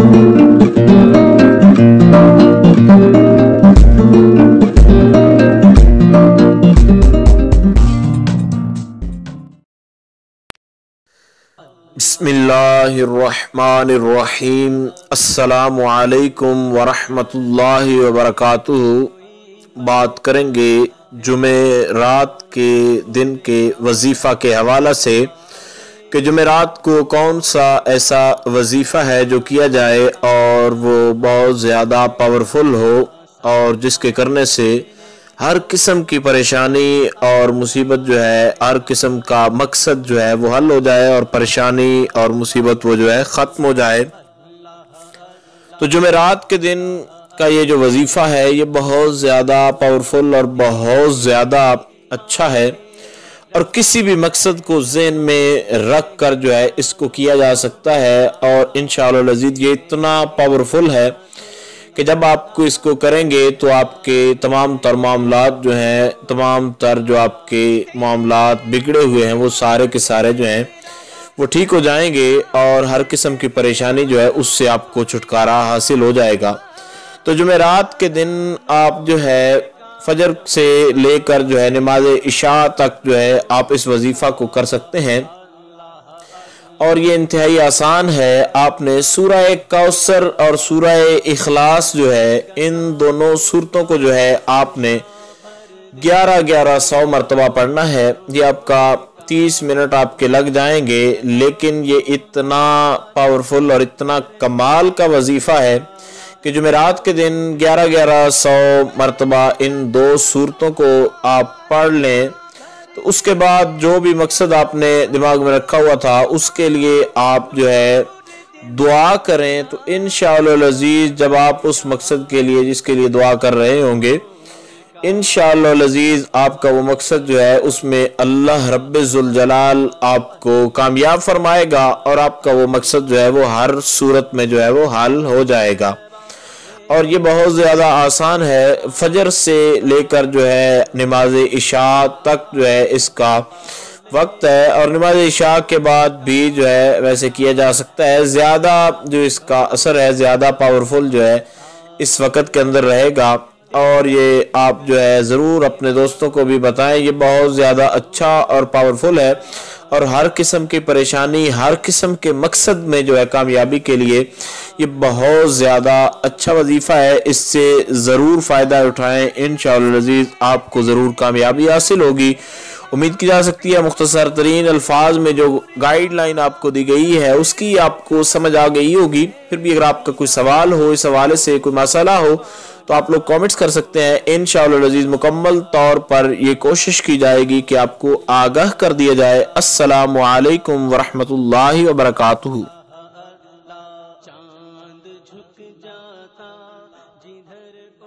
बिस्मिल्लाहिर्रहमानिर्रहीम। अस्सलामु अलैकुम वरहमतुल्लाहि वबरकातुहू। बात करेंगे जुमेरात के दिन के वजीफ़ा के हवाला से कि जुमेरात को कौन सा ऐसा वजीफ़ा है जो किया जाए और वो बहुत ज़्यादा पावरफुल हो और जिसके करने से हर किस्म की परेशानी और मुसीबत जो है, हर किस्म का मकसद जो है वो हल हो जाए और परेशानी और मुसीबत वो जो है ख़त्म हो जाए। तो जुमेरात के दिन का ये जो वजीफ़ा है ये बहुत ज़्यादा पावरफुल और बहुत ज़्यादा अच्छा है और किसी भी मकसद को ज़हन में रख कर जो है इसको किया जा सकता है। और इंशाअल्लाह अज़ीज़ ये इतना पावरफुल है कि जब आपको इसको करेंगे तो आपके तमाम तर मामलात जो हैं, तमाम तर जो आपके मामलात बिगड़े हुए हैं वो सारे के सारे जो हैं वो ठीक हो जाएंगे और हर किस्म की परेशानी जो है उससे आपको छुटकारा हासिल हो जाएगा। तो जुमेरात के दिन आप जो है फजर से लेकर जो है नमाज इशा तक जो है आप इस वजीफ़ा को कर सकते हैं और ये इंतहाई आसान है। आपने सूरह कौसर और सूरह इखलास जो है इन दोनों सूरतों को जो है आपने 1100 मरतबा पढ़ना है। ये आपका 30 मिनट आपके लग जाएंगे, लेकिन ये इतना पावरफुल और इतना कमाल का वजीफ़ा है कि जुमेरात के दिन 1100 मरतबा इन दो सूरतों को आप पढ़ लें तो उसके बाद जो भी मकसद आपने दिमाग में रखा हुआ था उसके लिए आप जो है दुआ करें। तो इंशाअल्लाह अज़ीज़ जब आप उस मकसद के लिए जिसके लिए दुआ कर रहे होंगे, इंशाअल्लाह अज़ीज़ आपका वो मकसद जो है उसमें अल्लाह रब्बुल जलाल आपको कामयाब फरमाएगा और आपका वो मकसद जो है वो हर सूरत में जो है वो हल हो जाएगा। और ये बहुत ज़्यादा आसान है। फजर से लेकर जो है नमाज इशा तक जो है इसका वक्त है और नमाज इशा के बाद भी जो है वैसे किया जा सकता है। ज़्यादा जो इसका असर है, ज़्यादा पावरफुल जो है इस वक्त के अंदर रहेगा और ये आप जो है ज़रूर अपने दोस्तों को भी बताएं। ये बहुत ज़्यादा अच्छा और पावरफुल है और हर किस्म की परेशानी, हर किस्म के मकसद में जो है कामयाबी के लिए ये बहुत ज़्यादा अच्छा वजीफ़ा है। इससे ज़रूर फ़ायदा उठाएं। इंशाअल्लाह अज़ीज़ आपको ज़रूर कामयाबी हासिल होगी। उम्मीद की जा सकती है मुख्तसर तरीन अल्फाज में जो गाइडलाइन आपको दी गई है उसकी आपको समझ आ गई होगी। फिर भी अगर आपका कोई सवाल हो, इस हवाले से कोई मसला हो तो आप लोग कमेंट्स कर सकते हैं। इंशाअल्लाह अज़ीज़ मुकम्मल तौर पर ये कोशिश की जाएगी कि आपको आगाह कर दिया जाए। अस्सलामु अलैकुम वरहमतुल्लाहि वबरकातुहू। चांद झुक जाता जिधर को